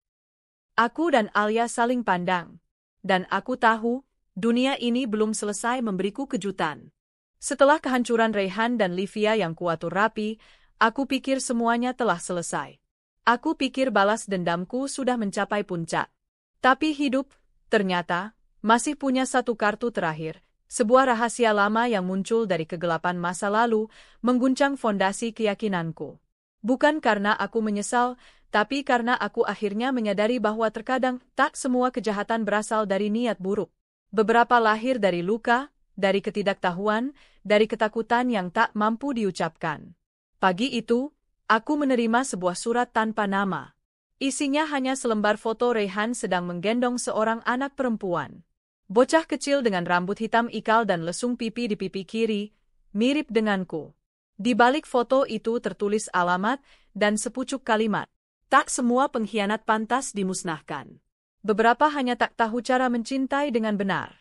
Aku dan Alia saling pandang. Dan aku tahu, dunia ini belum selesai memberiku kejutan. Setelah kehancuran Raihan dan Livia yang kuatur rapi, aku pikir semuanya telah selesai. Aku pikir balas dendamku sudah mencapai puncak. Tapi hidup, ternyata, masih punya satu kartu terakhir. Sebuah rahasia lama yang muncul dari kegelapan masa lalu, mengguncang fondasi keyakinanku. Bukan karena aku menyesal, tapi karena aku akhirnya menyadari bahwa terkadang tak semua kejahatan berasal dari niat buruk. Beberapa lahir dari luka, dari ketidaktahuan, dari ketakutan yang tak mampu diucapkan. Pagi itu, aku menerima sebuah surat tanpa nama. Isinya hanya selembar foto Rayhan sedang menggendong seorang anak perempuan. Bocah kecil dengan rambut hitam ikal dan lesung pipi di pipi kiri, mirip denganku. Di balik foto itu tertulis alamat dan sepucuk kalimat. Tak semua pengkhianat pantas dimusnahkan. Beberapa hanya tak tahu cara mencintai dengan benar.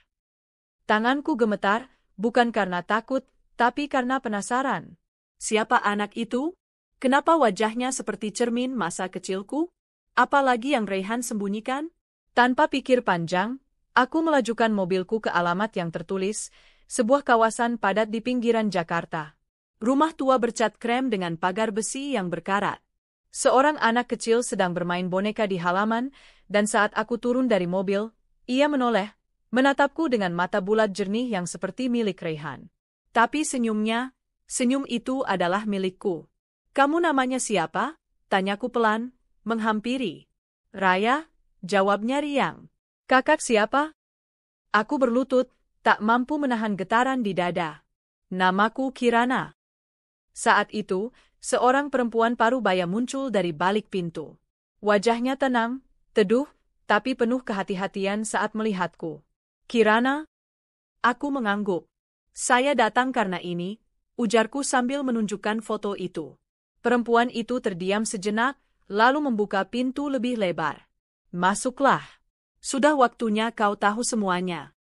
Tanganku gemetar, bukan karena takut, tapi karena penasaran. Siapa anak itu? Kenapa wajahnya seperti cermin masa kecilku? Apalagi yang Rayhan sembunyikan? Tanpa pikir panjang, aku melajukan mobilku ke alamat yang tertulis, sebuah kawasan padat di pinggiran Jakarta. Rumah tua bercat krem dengan pagar besi yang berkarat. Seorang anak kecil sedang bermain boneka di halaman, dan saat aku turun dari mobil, ia menoleh, menatapku dengan mata bulat jernih yang seperti milik Rayhan. Tapi senyum itu adalah milikku. Kamu namanya siapa? Tanyaku pelan, menghampiri. Raya, jawabnya riang. Kakak siapa? Aku berlutut, tak mampu menahan getaran di dada. Namaku Kirana. Saat itu, seorang perempuan parubaya muncul dari balik pintu. Wajahnya tenang, teduh, tapi penuh kehati-hatian saat melihatku. Kirana? Aku mengangguk. Saya datang karena ini, ujarku sambil menunjukkan foto itu. Perempuan itu terdiam sejenak, lalu membuka pintu lebih lebar. Masuklah. Sudah waktunya kau tahu semuanya.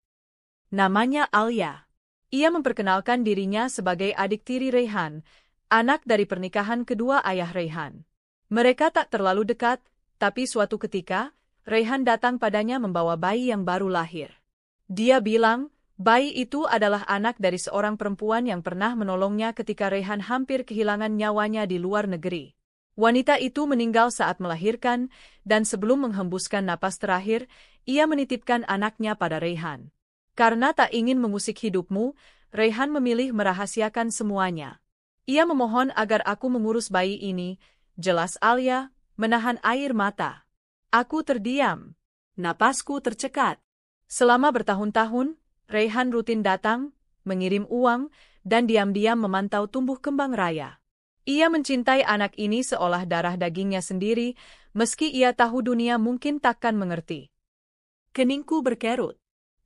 Namanya Alia. Ia memperkenalkan dirinya sebagai adik tiri Rayhan, anak dari pernikahan kedua ayah Rayhan. Mereka tak terlalu dekat, tapi suatu ketika, Rayhan datang padanya membawa bayi yang baru lahir. Dia bilang, bayi itu adalah anak dari seorang perempuan yang pernah menolongnya ketika Rayhan hampir kehilangan nyawanya di luar negeri. Wanita itu meninggal saat melahirkan, dan sebelum menghembuskan napas terakhir, ia menitipkan anaknya pada Rayhan. Karena tak ingin mengusik hidupmu, Rayhan memilih merahasiakan semuanya. Ia memohon agar aku mengurus bayi ini, jelas Alia, menahan air mata. Aku terdiam. Napasku tercekat. Selama bertahun-tahun, Rayhan rutin datang, mengirim uang, dan diam-diam memantau tumbuh kembang Raya. Ia mencintai anak ini seolah darah dagingnya sendiri, meski ia tahu dunia mungkin takkan mengerti. Keningku berkerut.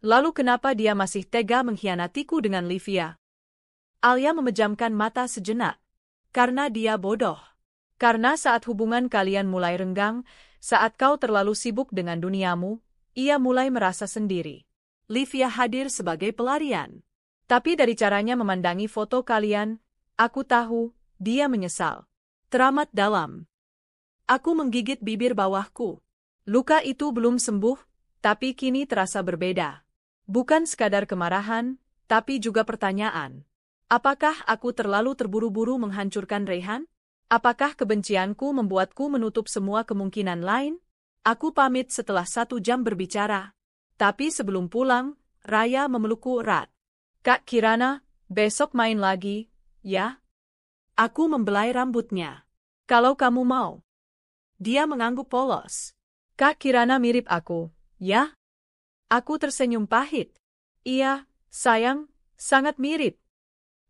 Lalu kenapa dia masih tega mengkhianatiku dengan Livia? Alia memejamkan mata sejenak. Karena dia bodoh. Karena saat hubungan kalian mulai renggang, saat kau terlalu sibuk dengan duniamu, ia mulai merasa sendiri. Livia hadir sebagai pelarian. Tapi dari caranya memandangi foto kalian, aku tahu, dia menyesal. Teramat dalam. Aku menggigit bibir bawahku. Luka itu belum sembuh, tapi kini terasa berbeda. Bukan sekadar kemarahan, tapi juga pertanyaan. Apakah aku terlalu terburu-buru menghancurkan Rayhan? Apakah kebencianku membuatku menutup semua kemungkinan lain? Aku pamit setelah 1 jam berbicara. Tapi sebelum pulang, Raya memelukku erat. Kak Kirana, besok main lagi, ya? Aku membelai rambutnya. Kalau kamu mau. Dia mengangguk polos. Kak Kirana mirip aku, ya? Aku tersenyum pahit. Iya, sayang, sangat mirip.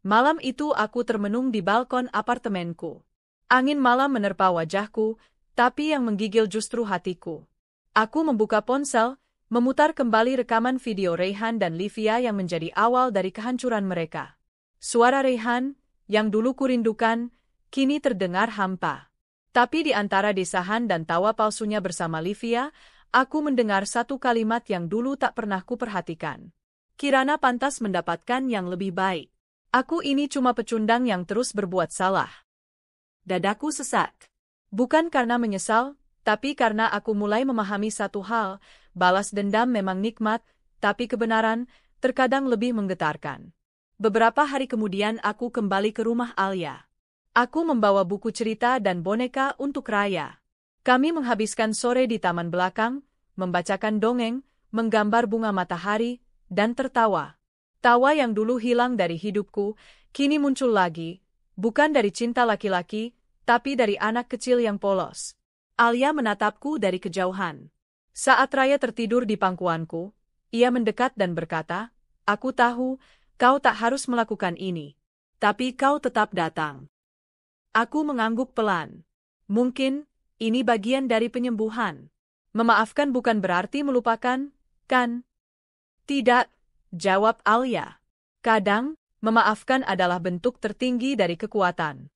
Malam itu aku termenung di balkon apartemenku. Angin malam menerpa wajahku, tapi yang menggigil justru hatiku. Aku membuka ponsel, memutar kembali rekaman video Rayhan dan Livia yang menjadi awal dari kehancuran mereka. Suara Rayhan, yang dulu kurindukan, kini terdengar hampa. Tapi di antara desahan dan tawa palsunya bersama Livia, aku mendengar satu kalimat yang dulu tak pernah kuperhatikan. Kirana pantas mendapatkan yang lebih baik. Aku ini cuma pecundang yang terus berbuat salah. Dadaku sesak. Bukan karena menyesal, tapi karena aku mulai memahami satu hal, balas dendam memang nikmat, tapi kebenaran terkadang lebih menggetarkan. Beberapa hari kemudian aku kembali ke rumah Alia. Aku membawa buku cerita dan boneka untuk Raya. Kami menghabiskan sore di taman belakang, membacakan dongeng, menggambar bunga matahari, dan tertawa. Tawa yang dulu hilang dari hidupku, kini muncul lagi, bukan dari cinta laki-laki, tapi dari anak kecil yang polos. Alia menatapku dari kejauhan. Saat Raya tertidur di pangkuanku, ia mendekat dan berkata, "Aku tahu, kau tak harus melakukan ini. Tapi kau tetap datang." Aku mengangguk pelan. Mungkin, ini bagian dari penyembuhan. Memaafkan bukan berarti melupakan, kan? Tidak, jawab Alia. Kadang, memaafkan adalah bentuk tertinggi dari kekuatan.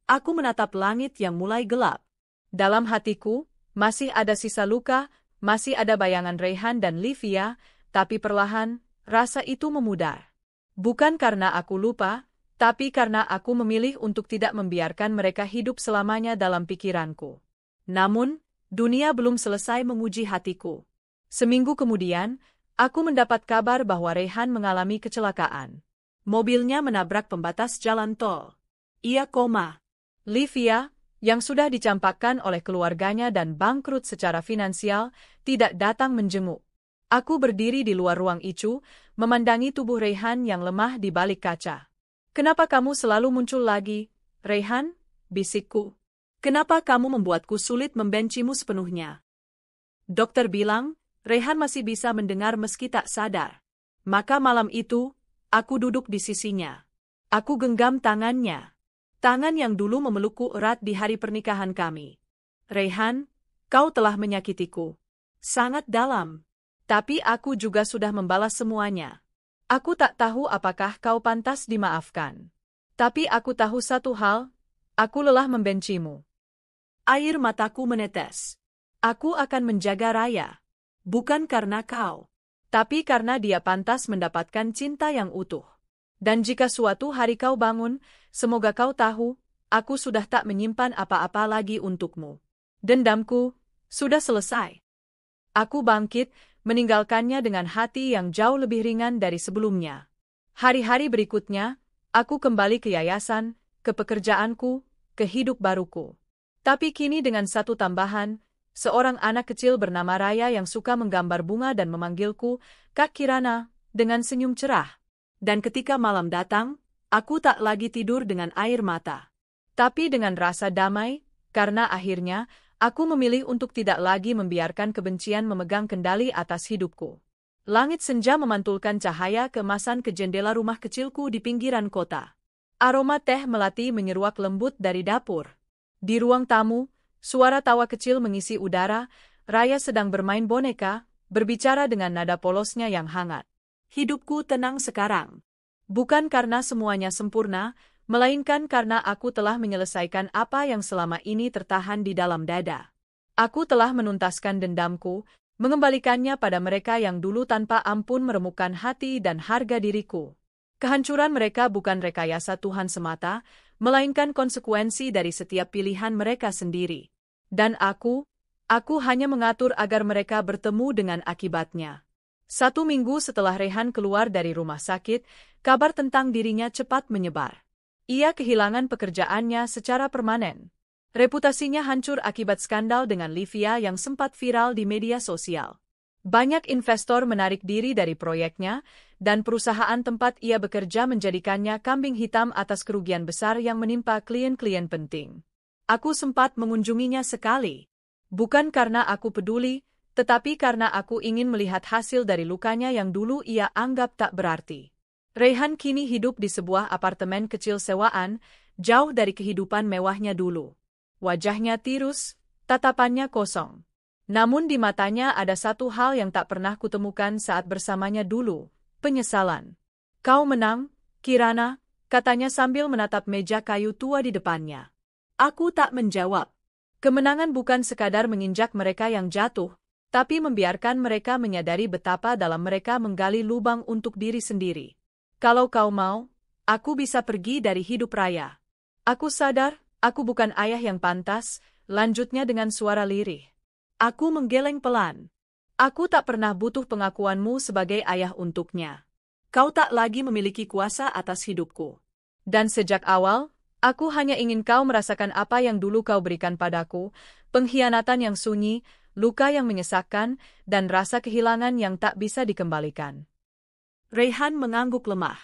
Aku menatap langit yang mulai gelap. Dalam hatiku, masih ada sisa luka, masih ada bayangan Rayhan dan Livia, tapi perlahan, rasa itu memudar. Bukan karena aku lupa, tapi karena aku memilih untuk tidak membiarkan mereka hidup selamanya dalam pikiranku. Namun, dunia belum selesai menguji hatiku. Seminggu kemudian, aku mendapat kabar bahwa Rayhan mengalami kecelakaan. Mobilnya menabrak pembatas jalan tol. Ia koma. Livia, yang sudah dicampakkan oleh keluarganya dan bangkrut secara finansial, tidak datang menjenguk. Aku berdiri di luar ruang ICU, memandangi tubuh Rayhan yang lemah di balik kaca. "Kenapa kamu selalu muncul lagi, Rayhan?" bisikku. "Kenapa kamu membuatku sulit membencimu sepenuhnya?" Dokter bilang, Rayhan masih bisa mendengar meski tak sadar. Maka malam itu, aku duduk di sisinya. Aku genggam tangannya. Tangan yang dulu memelukku erat di hari pernikahan kami. "Rayhan, kau telah menyakitiku. Sangat dalam. Tapi aku juga sudah membalas semuanya. Aku tak tahu apakah kau pantas dimaafkan. Tapi aku tahu satu hal, aku lelah membencimu." Air mataku menetes. Aku akan menjaga Raya. Bukan karena kau. Tapi karena dia pantas mendapatkan cinta yang utuh. Dan jika suatu hari kau bangun, semoga kau tahu, aku sudah tak menyimpan apa-apa lagi untukmu. Dendamku sudah selesai. Aku bangkit, meninggalkannya dengan hati yang jauh lebih ringan dari sebelumnya. Hari-hari berikutnya, aku kembali ke yayasan, ke pekerjaanku, ke hidup baruku. Tapi kini dengan satu tambahan, seorang anak kecil bernama Raya yang suka menggambar bunga dan memanggilku, "Kak Kirana," dengan senyum cerah. Dan ketika malam datang, aku tak lagi tidur dengan air mata. Tapi dengan rasa damai, karena akhirnya, aku memilih untuk tidak lagi membiarkan kebencian memegang kendali atas hidupku. Langit senja memantulkan cahaya keemasan ke jendela rumah kecilku di pinggiran kota. Aroma teh melati menyeruak lembut dari dapur. Di ruang tamu, suara tawa kecil mengisi udara, Raya sedang bermain boneka, berbicara dengan nada polosnya yang hangat. Hidupku tenang sekarang. Bukan karena semuanya sempurna, melainkan karena aku telah menyelesaikan apa yang selama ini tertahan di dalam dada. Aku telah menuntaskan dendamku, mengembalikannya pada mereka yang dulu tanpa ampun meremukkan hati dan harga diriku. Kehancuran mereka bukan rekayasa Tuhan semata, melainkan konsekuensi dari setiap pilihan mereka sendiri. Dan aku hanya mengatur agar mereka bertemu dengan akibatnya. 1 minggu setelah Rayhan keluar dari rumah sakit, kabar tentang dirinya cepat menyebar. Ia kehilangan pekerjaannya secara permanen. Reputasinya hancur akibat skandal dengan Livia yang sempat viral di media sosial. Banyak investor menarik diri dari proyeknya, dan perusahaan tempat ia bekerja menjadikannya kambing hitam atas kerugian besar yang menimpa klien-klien penting. Aku sempat mengunjunginya sekali. Bukan karena aku peduli, tetapi karena aku ingin melihat hasil dari lukanya yang dulu ia anggap tak berarti. Rayhan kini hidup di sebuah apartemen kecil sewaan, jauh dari kehidupan mewahnya dulu. Wajahnya tirus, tatapannya kosong. Namun di matanya ada satu hal yang tak pernah kutemukan saat bersamanya dulu, penyesalan. "Kau menang, Kirana," katanya sambil menatap meja kayu tua di depannya. Aku tak menjawab. Kemenangan bukan sekadar menginjak mereka yang jatuh, tapi membiarkan mereka menyadari betapa dalam mereka menggali lubang untuk diri sendiri. "Kalau kau mau, aku bisa pergi dari hidup Raya. Aku sadar, aku bukan ayah yang pantas," lanjutnya dengan suara lirih. Aku menggeleng pelan. "Aku tak pernah butuh pengakuanmu sebagai ayah untuknya. Kau tak lagi memiliki kuasa atas hidupku. Dan sejak awal, Aku hanya ingin kau merasakan apa yang dulu kau berikan padaku, pengkhianatan yang sunyi, luka yang menyesakkan, dan rasa kehilangan yang tak bisa dikembalikan. Raihan mengangguk lemah.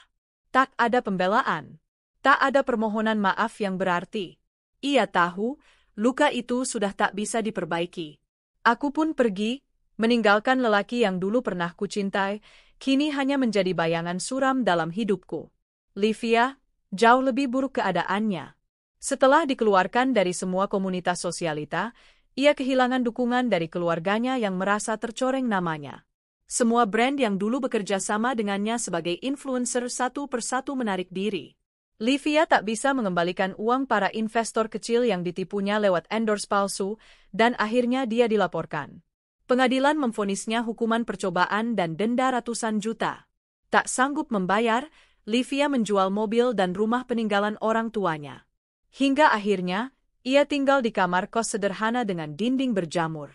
Tak ada pembelaan. Tak ada permohonan maaf yang berarti. Ia tahu, luka itu sudah tak bisa diperbaiki. Aku pun pergi, meninggalkan lelaki yang dulu pernah kucintai, kini hanya menjadi bayangan suram dalam hidupku. Livia, jauh lebih buruk keadaannya. Setelah dikeluarkan dari semua komunitas sosialita, ia kehilangan dukungan dari keluarganya yang merasa tercoreng namanya. Semua brand yang dulu bekerja sama dengannya sebagai influencer satu persatu menarik diri. Livia tak bisa mengembalikan uang para investor kecil yang ditipunya lewat endorse palsu, dan akhirnya dia dilaporkan. Pengadilan memvonisnya hukuman percobaan dan denda ratusan juta. Tak sanggup membayar, Livia menjual mobil dan rumah peninggalan orang tuanya. Hingga akhirnya, ia tinggal di kamar kos sederhana dengan dinding berjamur.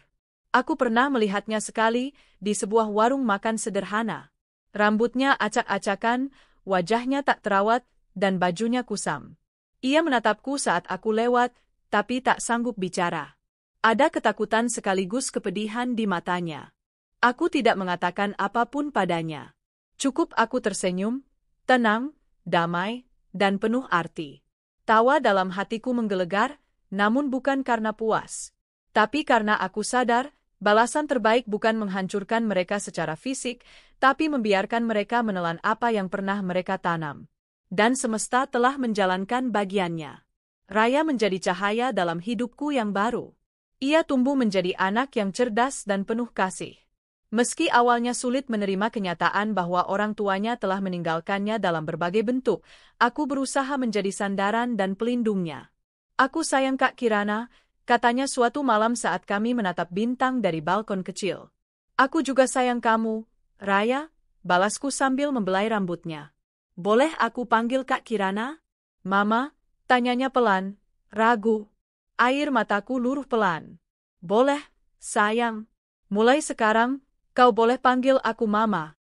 Aku pernah melihatnya sekali di sebuah warung makan sederhana. Rambutnya acak-acakan, wajahnya tak terawat, dan bajunya kusam. Ia menatapku saat aku lewat, tapi tak sanggup bicara. Ada ketakutan sekaligus kepedihan di matanya. Aku tidak mengatakan apapun padanya. Cukup aku tersenyum, tenang, damai, dan penuh arti. Tawa dalam hatiku menggelegar, namun bukan karena puas. Tapi karena aku sadar, balasan terbaik bukan menghancurkan mereka secara fisik, tapi membiarkan mereka menelan apa yang pernah mereka tanam. Dan semesta telah menjalankan bagiannya. Raya menjadi cahaya dalam hidupku yang baru. Ia tumbuh menjadi anak yang cerdas dan penuh kasih. Meski awalnya sulit menerima kenyataan bahwa orang tuanya telah meninggalkannya dalam berbagai bentuk, aku berusaha menjadi sandaran dan pelindungnya. Aku sayang Kak Kirana, katanya suatu malam saat kami menatap bintang dari balkon kecil. Aku juga sayang kamu, Raya, balasku sambil membelai rambutnya. Boleh aku panggil Kak Kirana? Mama, tanyanya pelan, ragu. Air mataku luruh pelan. Boleh, sayang. Mulai sekarang, kau boleh panggil aku Mama.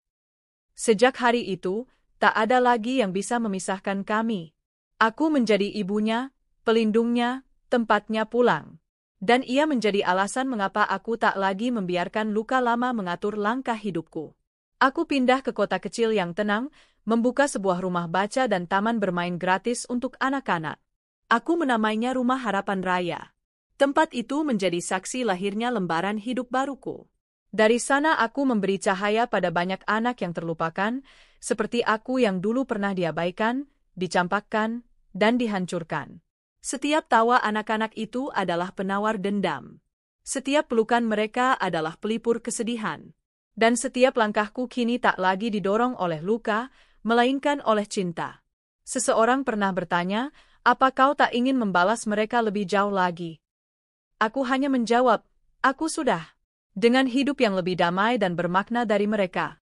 Sejak hari itu, tak ada lagi yang bisa memisahkan kami. Aku menjadi ibunya, pelindungnya, tempatnya pulang. Dan ia menjadi alasan mengapa aku tak lagi membiarkan luka lama mengatur langkah hidupku. Aku pindah ke kota kecil yang tenang, membuka sebuah rumah baca dan taman bermain gratis untuk anak-anak. Aku menamainya Rumah Harapan Raya. Tempat itu menjadi saksi lahirnya lembaran hidup baruku. Dari sana aku memberi cahaya pada banyak anak yang terlupakan, seperti aku yang dulu pernah diabaikan, dicampakkan, dan dihancurkan. Setiap tawa anak-anak itu adalah penawar dendam. Setiap pelukan mereka adalah pelipur kesedihan. Dan setiap langkahku kini tak lagi didorong oleh luka, melainkan oleh cinta. Seseorang pernah bertanya, apa kau tak ingin membalas mereka lebih jauh lagi? Aku hanya menjawab, aku sudah. Dengan hidup yang lebih damai dan bermakna dari mereka.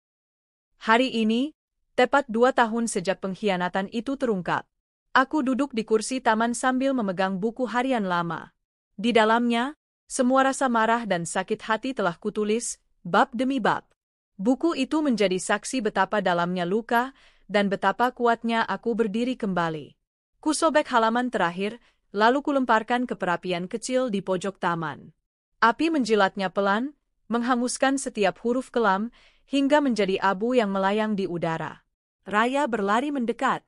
Hari ini, tepat 2 tahun sejak pengkhianatan itu terungkap. Aku duduk di kursi taman sambil memegang buku harian lama. Di dalamnya, semua rasa marah dan sakit hati telah kutulis, bab demi bab. Buku itu menjadi saksi betapa dalamnya luka, dan betapa kuatnya aku berdiri kembali. Kusobek halaman terakhir, lalu kulemparkan ke perapian kecil di pojok taman. Api menjilatnya pelan, menghanguskan setiap huruf kelam, hingga menjadi abu yang melayang di udara. Raya berlari mendekat.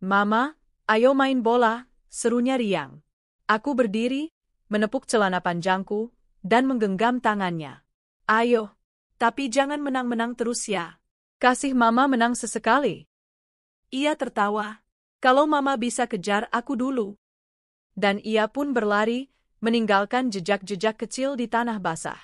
Mama, ayo main bola, serunya riang. Aku berdiri, menepuk celana panjangku, dan menggenggam tangannya. Ayo. Tapi jangan menang-menang terus ya. Kasih Mama menang sesekali. Ia tertawa. Kalau Mama bisa kejar aku dulu. Dan ia pun berlari, meninggalkan jejak-jejak kecil di tanah basah.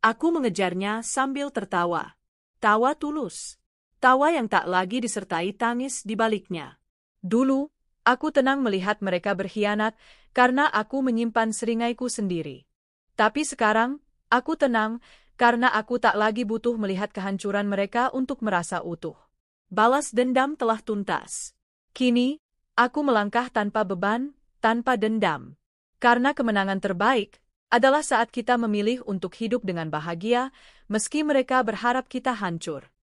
Aku mengejarnya sambil tertawa. Tawa tulus. Tawa yang tak lagi disertai tangis di baliknya. Dulu, aku tenang melihat mereka berkhianat karena aku menyimpan seringaiku sendiri. Tapi sekarang, aku tenang karena aku tak lagi butuh melihat kehancuran mereka untuk merasa utuh. Balas dendam telah tuntas. Kini, aku melangkah tanpa beban, tanpa dendam. Karena kemenangan terbaik adalah saat kita memilih untuk hidup dengan bahagia, meski mereka berharap kita hancur.